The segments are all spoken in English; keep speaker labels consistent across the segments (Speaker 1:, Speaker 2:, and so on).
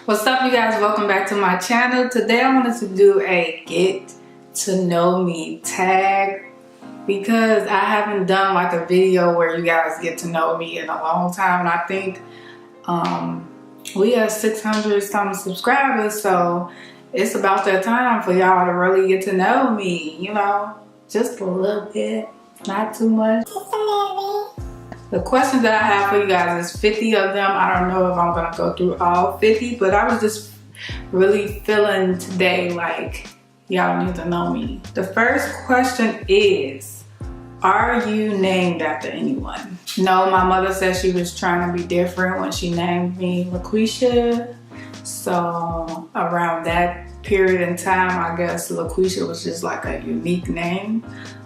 Speaker 1: What's up, you guys? Welcome back to my channel. Today I wanted to do a get to know me tag because I haven't done like a video where you guys get to know me in a long time, and I think we have 600 some subscribers, so it's about that time for y'all to really get to know me, you know, just a little bit, not too much. The questions that I have for you guys is 50 of them. I don't know if I'm gonna go through all 50, but I was just really feeling today like y'all need to know me. The first question is, are you named after anyone? No, my mother said she was trying to be different when she named me LaQuisha. So around that period in time, I guess LaQuisha was just like a unique name.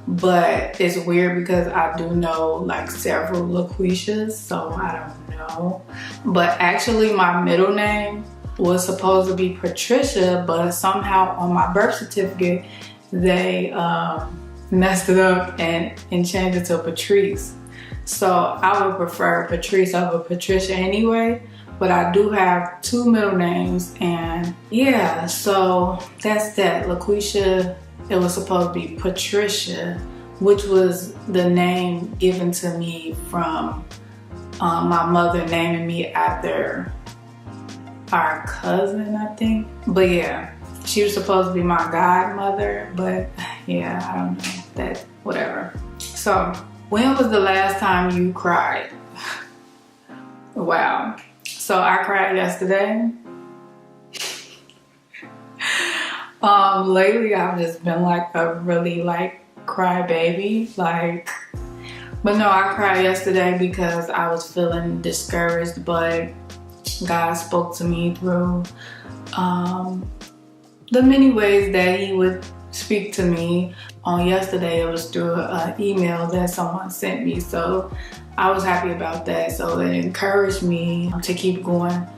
Speaker 1: But it's weird because I do know like several LaQuishas, so I don't know. But actually my middle name was supposed to be Patricia, but somehow on my birth certificate they messed it up and changed it to Patrice. So I would prefer Patrice over Patricia anyway, but I do have two middle names, and yeah, so that's that. LaQuisha, it was supposed to be Patricia, which was the name given to me from my mother naming me after our cousin, I think. But yeah, she was supposed to be my godmother, but yeah, I don't know, that, whatever. So, when was the last time you cried? Wow. So I cried yesterday. Lately I've just been like a really like crybaby, like, but no, I cried yesterday because I was feeling discouraged, but God spoke to me through the many ways that he would speak to me. On yesterday it was through an email that someone sent me, so I was happy about that. So it encouraged me to keep going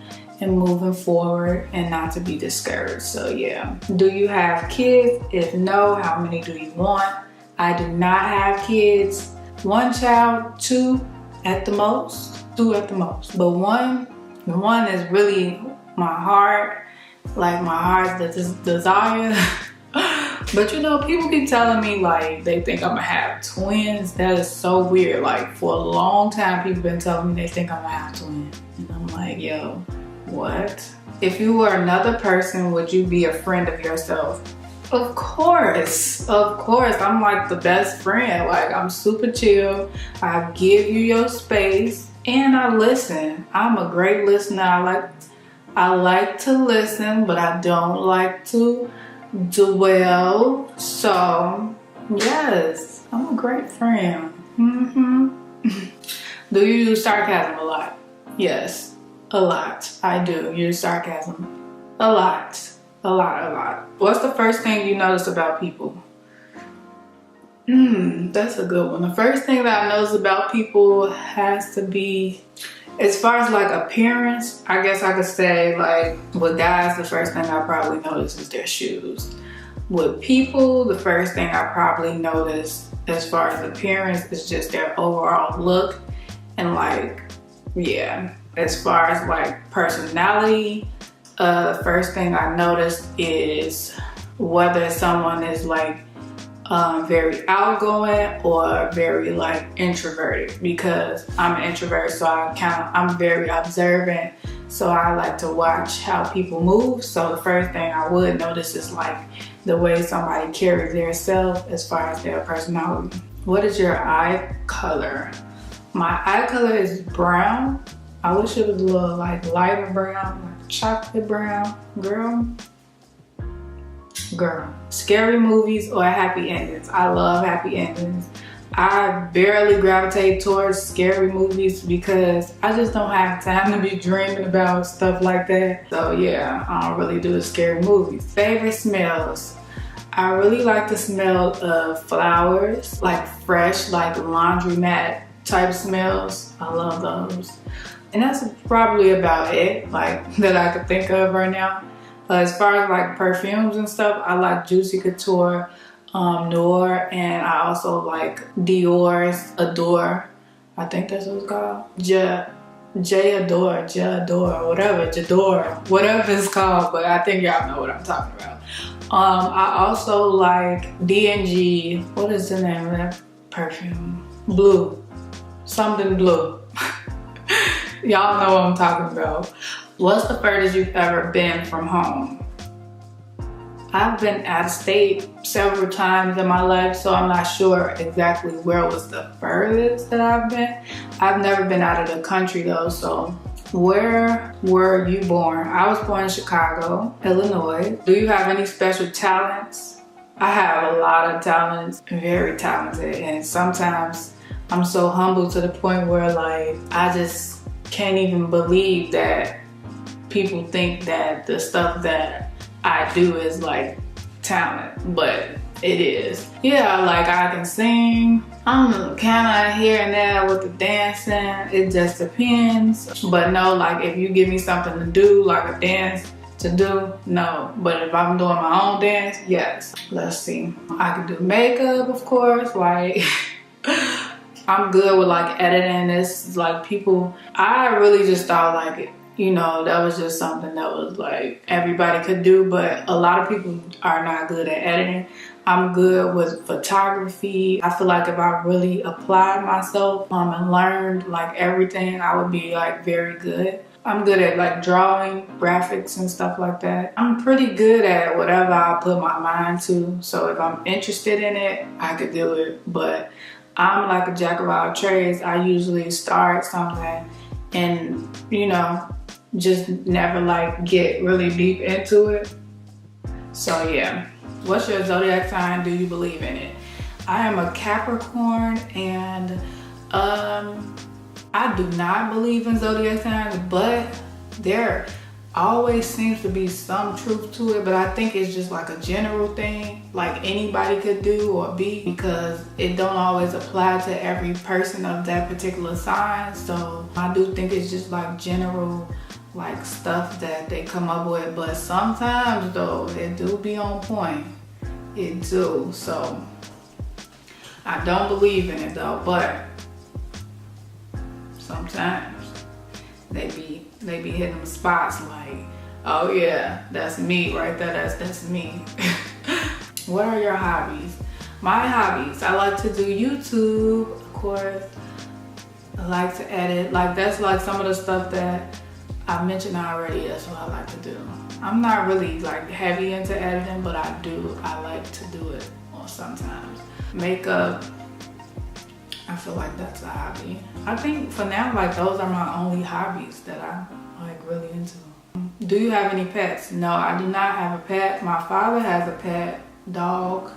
Speaker 1: and moving forward and not to be discouraged. So yeah. Do you have kids? If no, how many do you want? I do not have kids. One child, two at the most, two at the most. But one is really my heart, like my heart's desire. But you know, people keep telling me like they think I'm gonna have twins. That is so weird. Like for a long time, people been telling me they think I'm gonna have twins. And I'm like, yo, what? If you were another person, would you be a friend of yourself? Of course, of course. I'm like the best friend. Like I'm super chill. I give you your space and I listen. I'm a great listener. I like to listen, but I don't like to dwell. So yes, I'm a great friend. Do you use sarcasm a lot? Yes, a lot. I do use sarcasm a lot. What's the first thing you notice about people? That's a good one. The first thing that I notice about people has to be, as far as like appearance, I guess I could say like with guys, the first thing I probably notice is their shoes. With people, the first thing I probably notice as far as appearance is just their overall look. And like, yeah, as far as like personality, the first thing I notice is whether someone is like very outgoing or very like introverted, because I'm an introvert, so I'm very observant, so I like to watch how people move. So the first thing I would notice is like the way somebody carries their self as far as their personality. What is your eye color? My eye color is brown. I wish it was a little like lighter brown, like chocolate brown. Girl. Scary movies or happy endings? I love happy endings. I barely gravitate towards scary movies because I just don't have time to be dreaming about stuff like that. So yeah, I don't really do the scary movies. Favorite smells? I really like the smell of flowers, like fresh, like laundromat type smells. I love those. And that's probably about it, like that I could think of right now. As far as like perfumes and stuff, I like Juicy Couture, Noir, and I also like Dior's Adore. I think that's what it's called. Jador, whatever, Jador, whatever it's called, but I think y'all know what I'm talking about. I also like D&G, what is the name of that perfume? Blue, something blue. Y'all know what I'm talking about. What's the furthest you've ever been from home? I've been out of state several times in my life, so I'm not sure exactly where was the furthest that I've been. I've never been out of the country though, so where were you born? I was born in Chicago, Illinois. Do you have any special talents? I have a lot of talents, very talented, and sometimes I'm so humble to the point where like I just can't even believe that people think that the stuff that I do is like talent, but it is. Yeah, like I can sing. I'm kind of here and there with the dancing. It just depends. But no, like if you give me something to do, like a dance to do, no. But if I'm doing my own dance, yes. Let's see. I can do makeup, of course. Like I'm good with like editing. This like people. I really just thought like, you know, that was just something that was like everybody could do, but a lot of people are not good at editing. I'm good with photography. I feel like if I really applied myself and learned like everything, I would be like very good. I'm good at like drawing, graphics and stuff like that. I'm pretty good at whatever I put my mind to. So if I'm interested in it, I could do it. But I'm like a jack of all trades. I usually start something and, you know, just never like get really deep into it. So yeah. What's your zodiac sign? Do you believe in it? I am a Capricorn, and I do not believe in zodiac signs, but there always seems to be some truth to it. But I think it's just like a general thing, like anybody could do or be, because it don't always apply to every person of that particular sign. So I do think it's just like general like stuff that they come up with, but sometimes though it do be on point. It do. So I don't believe in it though, but sometimes they be hitting them spots like, oh yeah, that's me right there, that's me. What are your hobbies? My hobbies, I like to do YouTube, of course. I like to edit, like that's like some of the stuff that I mentioned already, that's what I like to do. I'm not really like heavy into editing, but I like to do it sometimes. Makeup, I feel like that's a hobby. I think for now, like those are my only hobbies that I'm like really into. Do you have any pets? No, I do not have a pet. My father has a pet dog,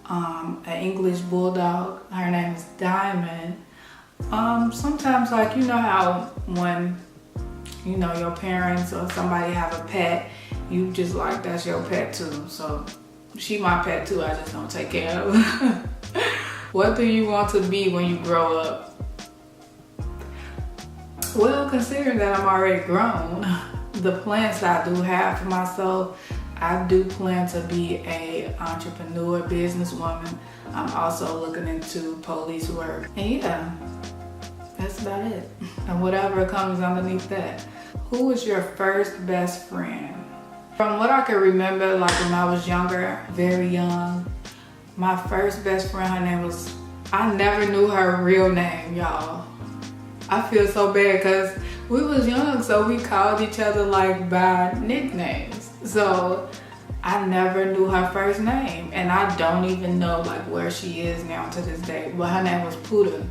Speaker 1: an English bulldog. Her name is Diamond. Sometimes like, you know how when you know your parents or somebody have a pet, you just like that's your pet too. So she my pet too, I just don't take care of her. What do you want to be when you grow up? Well, considering that I'm already grown, the plans that I do have for myself, I do plan to be a entrepreneur, businesswoman. I'm also looking into police work. And yeah, that's about it. And whatever comes underneath that. Who was your first best friend? From what I can remember, like when I was younger, very young, my first best friend, her name was, I never knew her real name, y'all. I feel so bad because we was young, so we called each other like by nicknames. So I never knew her first name, and I don't even know like where she is now to this day. But her name was Puda.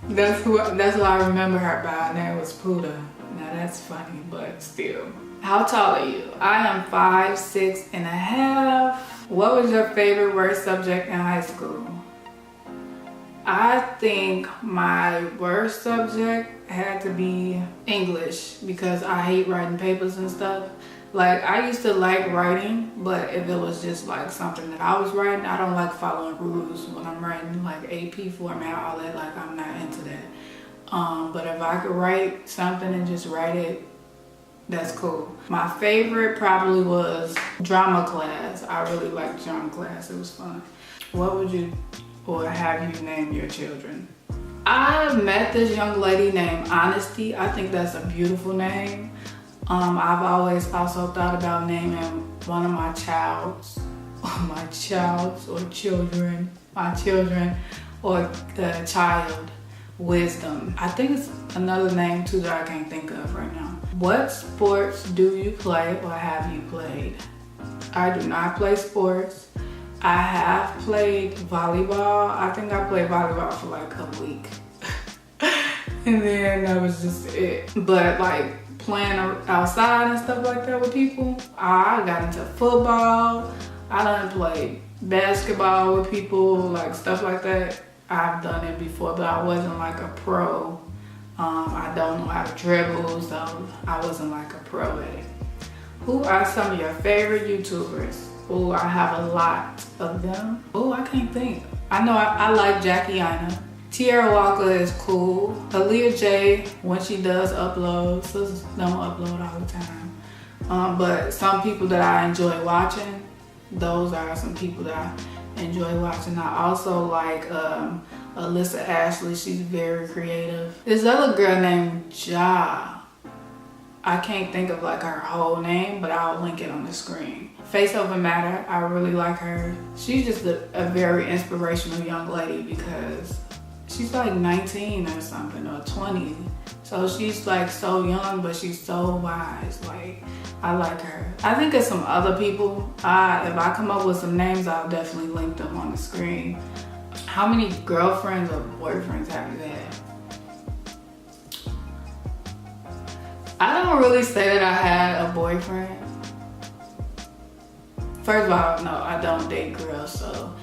Speaker 1: That's who I remember her by. Her name was Puda. Now that's funny, but still. How tall are you? I am 5'6.5". What was your favorite worst subject in high school? I think my worst subject had to be English, because I hate writing papers and stuff. Like, I used to like writing, but if it was just like something that I was writing, I don't like following rules when I'm writing like AP format, all that, like I'm not into that. But if I could write something and just write it, that's cool. My favorite probably was drama class. I really liked drama class, it was fun. What would you or have you name your children? I I met this young lady named Honesty. I think that's a beautiful name. I've always also thought about naming one of my children or the child Wisdom. I think it's another name too that I can't think of right now. What sports do you play or have you played? I do not play sports. I have played volleyball. I think I played volleyball for like a week. And then that was just it. But like playing outside and stuff like that with people, I got into football. I done played basketball with people, like stuff like that. I've done it before, but I wasn't like a pro. I don't know how to dribble, so I wasn't like a pro at it. Who are some of your favorite YouTubers? Oh, I have a lot of them. Oh, I can't think. I know I like Jackie Aina. Tierra Walker is cool. Aaliyah J, when she does upload, so don't upload all the time. But some people that I enjoy watching, those are some people that I enjoy watching. I also like Alyssa Ashley. She's very creative. This other girl named Ja. I can't think of like her whole name, but I'll link it on the screen. Face Over Matter, I really like her. She's just a very inspirational young lady because she's like 19 or something, or 20. So she's like so young, but she's so wise. Like, I like her. I think of some other people. If I come up with some names, I'll definitely link them on the screen. How many girlfriends or boyfriends have you had? I don't really say that I had a boyfriend. First of all, no, I don't date girls, so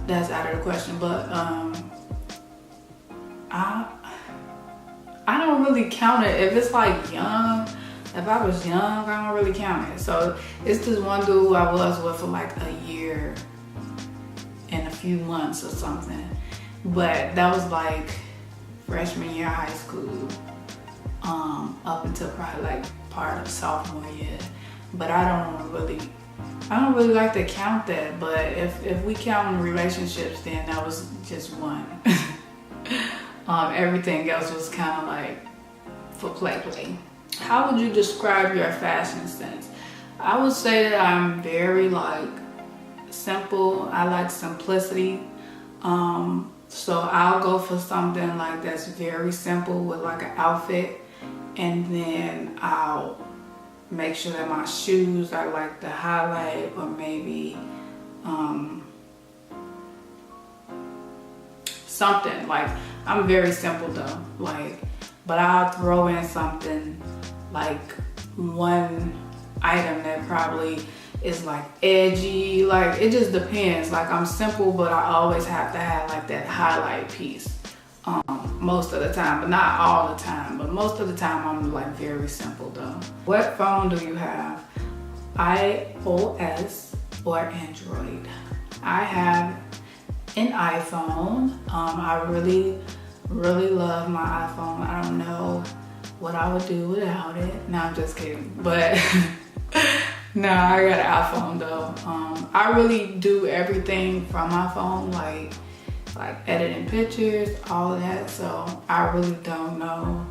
Speaker 1: that's out of the question. But I don't really count it. If it's like young, if I was young, I don't really count it. So it's this one dude who I was with for like a year and a few months or something. But that was like freshman year of high school, up until probably like part of sophomore year. But I don't really like to count that. But if we count relationships, then that was just one. Everything else was kind of like for play. How would you describe your fashion sense? I would say that I'm very like simple. I like simplicity. So I'll go for something like that's very simple with like an outfit, and then I'll make sure that my shoes are like the highlight, or maybe something like, I'm very simple though, like, but I'll throw in something like one item that probably is like edgy. Like, it just depends. Like, I'm simple, but I always have to have like that highlight piece most of the time, but not all the time. But most of the time I'm like very simple though. What phone do you have? iOS or Android? I have an iPhone. I really love my iPhone. I don't know what I would do without it. No, I'm just kidding. But no, I got an iPhone though. I really do everything from my phone, like editing pictures, all of that. So I really don't know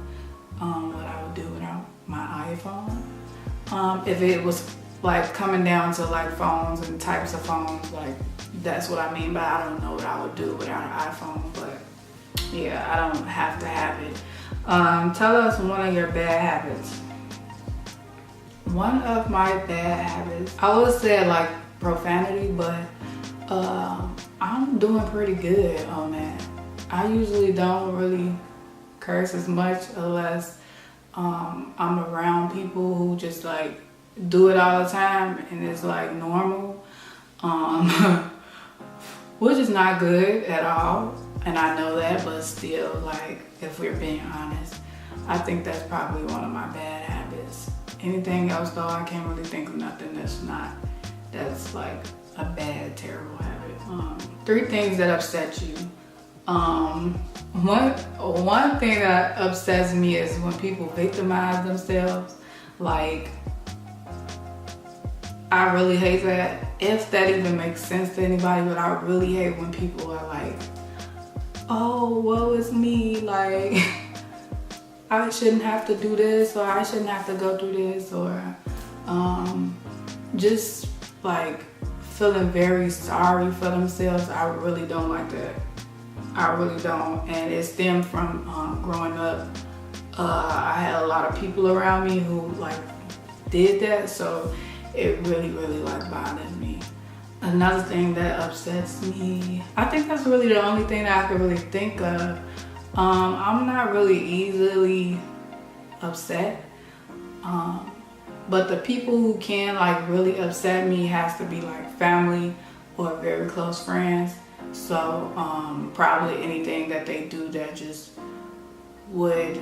Speaker 1: what I would do without my iPhone. If it was like coming down to like phones and types of phones, like that's what I mean. But I don't know what I would do without an iPhone. But yeah, I don't have to have it. Tell us one of your bad habits. One of my bad habits, I would say like profanity, but I'm doing pretty good on that. I usually don't really curse as much unless I'm around people who just like do it all the time and it's like normal, which is not good at all. And I know that, but still, like, if we're being honest, I think that's probably one of my bad habits. Anything else though, I can't really think of nothing that's like a bad, terrible habit. 3 things that upset you. One thing that upsets me is when people victimize themselves. Like, I really hate that. If that even makes sense to anybody, but I really hate when people are like oh, woe is me, like I shouldn't have to do this, or I shouldn't have to go through this, or just like feeling very sorry for themselves. I really don't like that. I really don't. And it stemmed from growing up. I had a lot of people around me who like did that, so it really like bothered me. Another thing that upsets me, I think that's really the only thing that I could really think of. I'm not really easily upset, but the people who can like really upset me has to be like family or very close friends. So probably anything that they do that just would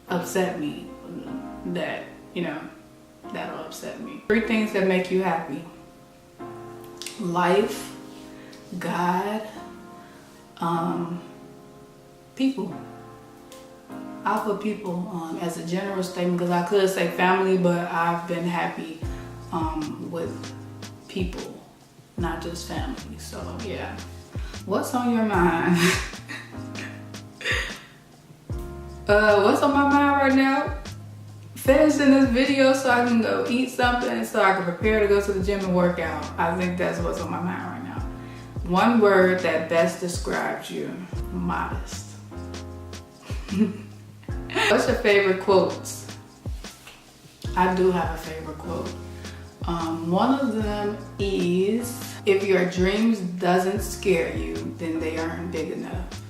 Speaker 1: upset me, that, you know, that'll upset me. 3 things that make you happy: life, God, people. I'll put people as a general statement, because I could say family, but I've been happy with people, not just family. So yeah. What's on your mind? What's on my mind right now? Finishing this video so I can go eat something, so I can prepare to go to the gym and work out. I think that's what's on my mind right now. One word that best describes you: modest. What's your favorite quotes? I do have a favorite quote. One of them is, if your dreams doesn't scare you, then they aren't big enough.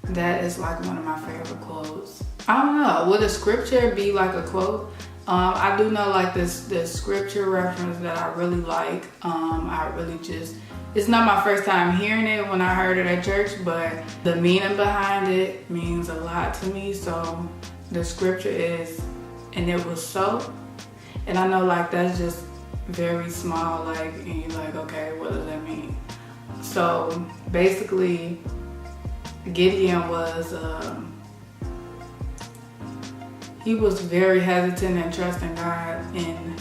Speaker 1: That is like one of my favorite quotes. I don't know, would a scripture be like a quote? I do know like this scripture reference that I really like. I really just, it's not my first time hearing it when I heard it at church, but the meaning behind it means a lot to me. So the scripture is, and it was so. And I know like that's just very small, like, and you're like, okay, what does that mean? So basically, Gideon was, he was very hesitant and trusting God in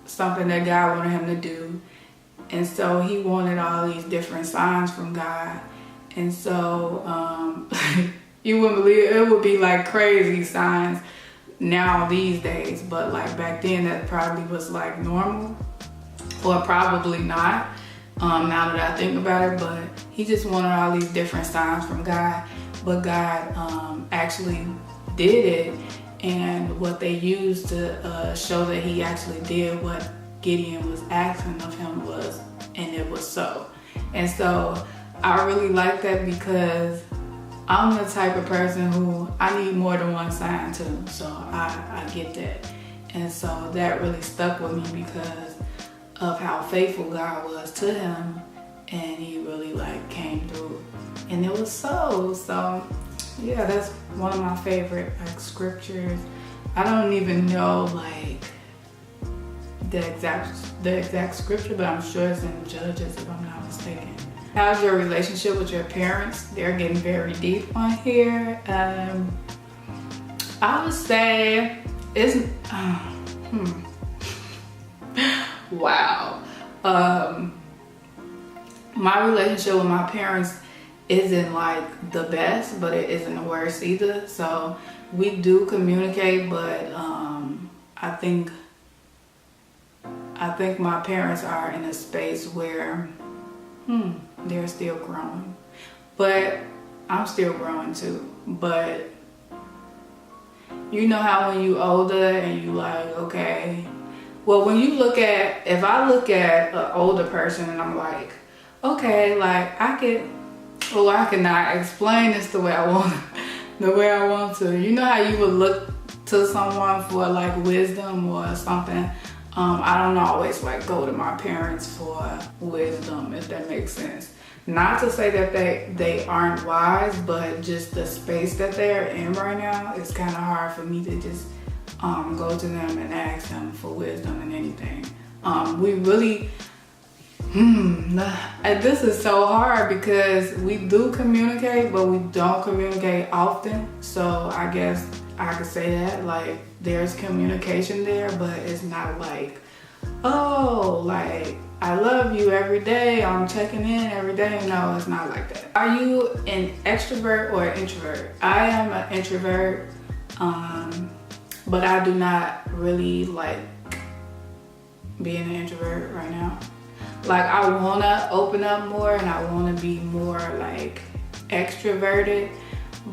Speaker 1: something that God wanted him to do. And so he wanted all these different signs from God. And so you wouldn't believe it, it would be like crazy signs now these days, but like back then that probably was like normal, or probably not, now that I think about it. But he just wanted all these different signs from God, but God actually did it. And what they used to show that he actually did what Gideon was asking of him was, and it was so. And so I really like that, because I'm the type of person who I need more than one sign too. So I get that. And so that really stuck with me because of how faithful God was to him, and he really like came through, and it was so. So yeah, that's one of my favorite like scriptures. I don't even know like the exact scripture, but I'm sure it's in Judges if I'm not mistaken. How's your relationship with your parents? They're getting very deep on here. I would say it's wow. My relationship with my parents isn't like the best, but it isn't the worst either. So we do communicate, but I think my parents are in a space where they're still growing, but I'm still growing too. But you know how when you older and you like, okay, well, when you look at, if I look at an older person and I'm like, okay, like I cannot explain this the way I want to. You know how you would look to someone for like wisdom or something. I don't always like go to my parents for wisdom, if that makes sense. Not to say that they aren't wise, but just the space that they're in right now, it's kind of hard for me to just go to them and ask them for wisdom and anything. We really, this is so hard because we do communicate, but we don't communicate often. So I guess I could say that like there's communication there, but it's not like oh, like, I love you every day, I'm checking in every day. No, it's not like that. Are you an extrovert or an introvert? I am an introvert, but I do not really like being an introvert right now. Like, I wanna open up more and I wanna be more like extroverted,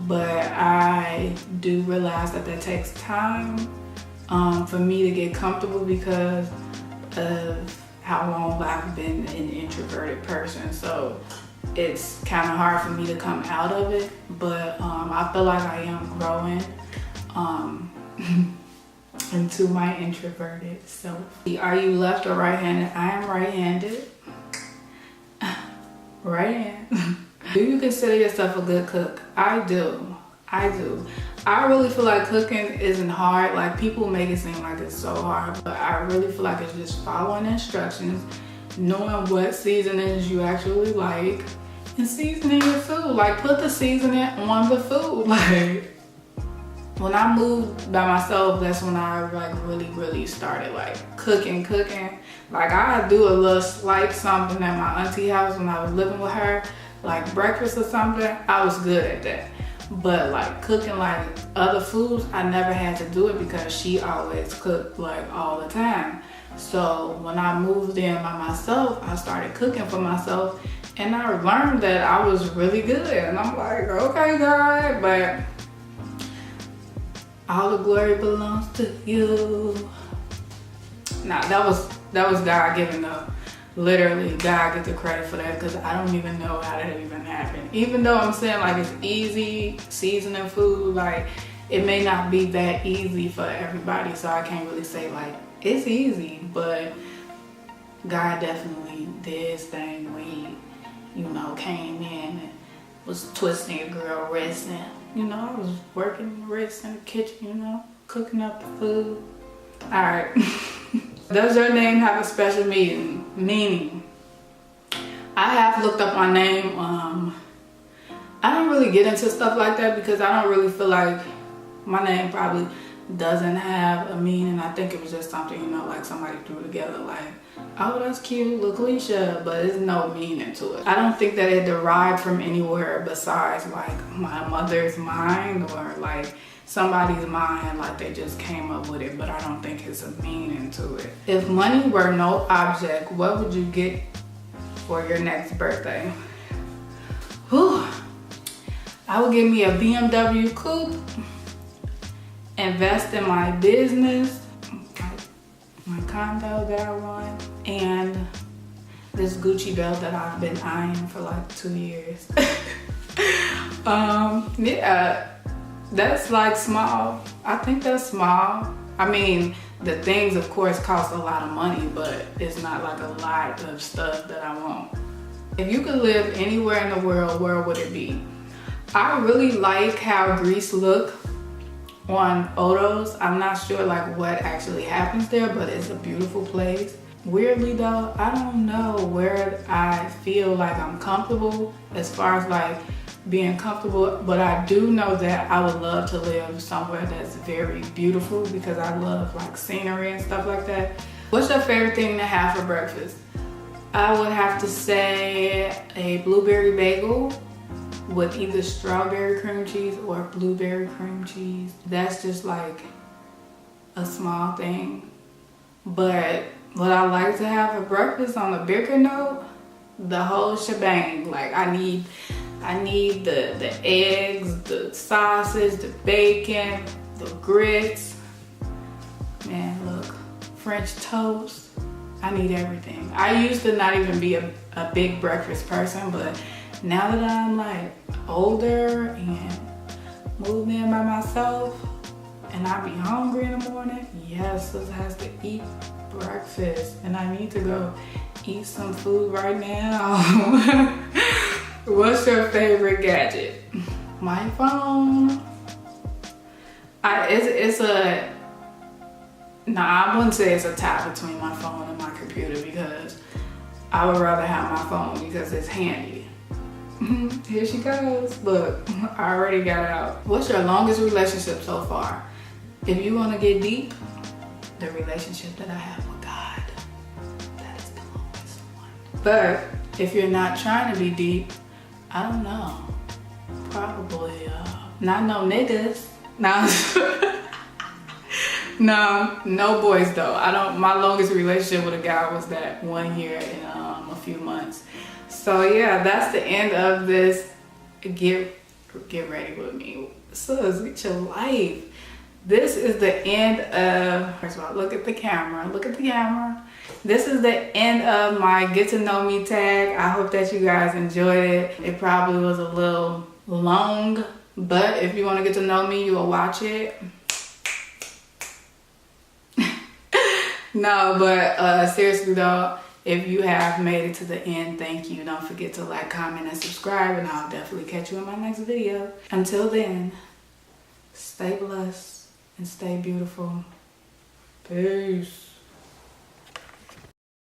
Speaker 1: but I do realize that that takes time for me to get comfortable because of how long I've been an introverted person. So it's kind of hard for me to come out of it, but I feel like I am growing into my introverted self. Are you left or right-handed? I am right-handed. Right hand. Do you consider yourself a good cook? I do. I really feel like cooking isn't hard. Like, people make it seem like it's so hard, but I really feel like it's just following instructions, knowing what seasonings you actually like, and seasoning your food. Like, put the seasoning on the food. Like, when I moved by myself, that's when I like really started like cooking. Like, I do a little slight something at my auntie house when I was living with her, like breakfast or something. I was good at that. But like cooking like other foods, I never had to do it because she always cooked like all the time. So when I moved in by myself, I started cooking for myself, and I learned that I was really good. And I'm like, okay, God, but all the glory belongs to you. Nah, that was God given though. Literally, God gets the credit for that, because I don't even know how that even happened. Even though I'm saying like it's easy seasoning food, like it may not be that easy for everybody, so I can't really say like it's easy, but God definitely did his thing when he, you know, came in and was twisting a girl wrist, and you know, I was working the wrist in the kitchen, you know, cooking up the food. All right. Does your name have a special meaning? I have looked up my name. I don't really get into stuff like that because I don't really feel like my name probably doesn't have a meaning. I think it was just something, you know, like somebody threw together like, oh, that's cute, little cliche, but there's no meaning to it. I don't think that it derived from anywhere besides like my mother's mind or like somebody's mind, like they just came up with it, but I don't think it's a meaning to it. If money were no object, what would you get for your next birthday? Whew. I would give me a BMW coupe, invest in my business, my condo that I run, and this Gucci belt that I've been eyeing for like 2 years. Yeah. That's like small. I think that's small. I mean, the things of course cost a lot of money, but it's not like a lot of stuff that I want. If you could live anywhere in the world, where would it be? I really like how Greece look on photos. I'm not sure like what actually happens there, but it's a beautiful place. Weirdly though, I don't know where I feel like I'm comfortable as far as like being comfortable, but I do know that I would love to live somewhere that's very beautiful because I love like scenery and stuff like that. What's your favorite thing to have for breakfast? I would have to say a blueberry bagel with either strawberry cream cheese or blueberry cream cheese. That's just like a small thing. But what I like to have for breakfast on a bigger note, the whole shebang. Like I need the eggs, the sausage, the bacon, the grits. Man, look, French toast. I need everything. I used to not even be a big breakfast person, but now that I'm like older and moved in by myself and I be hungry in the morning, yes, this has to eat breakfast, and I need to go eat some food right now. What's your favorite gadget? My phone. I wouldn't say it's a tie between my phone and my computer because I would rather have my phone because it's handy. Here she goes. Look, I already got it out. What's your longest relationship so far? If you want to get deep, the relationship that I have with God. But if you're not trying to be deep, I don't know. Probably not no niggas. No. No boys though. My longest relationship with a guy was that 1 year and a few months. So yeah, that's the end of this get ready with me. Sus, get your life. This is the end of, first of all, look at the camera. Look at the camera. This is the end of my get to know me tag. I hope that you guys enjoyed it. It probably was a little long, but if you want to get to know me, you will watch it. No, but seriously though, if you have made it to the end, thank you. Don't forget to like, comment, and subscribe, and I'll definitely catch you in my next video. Until then, stay blessed and stay beautiful. Peace.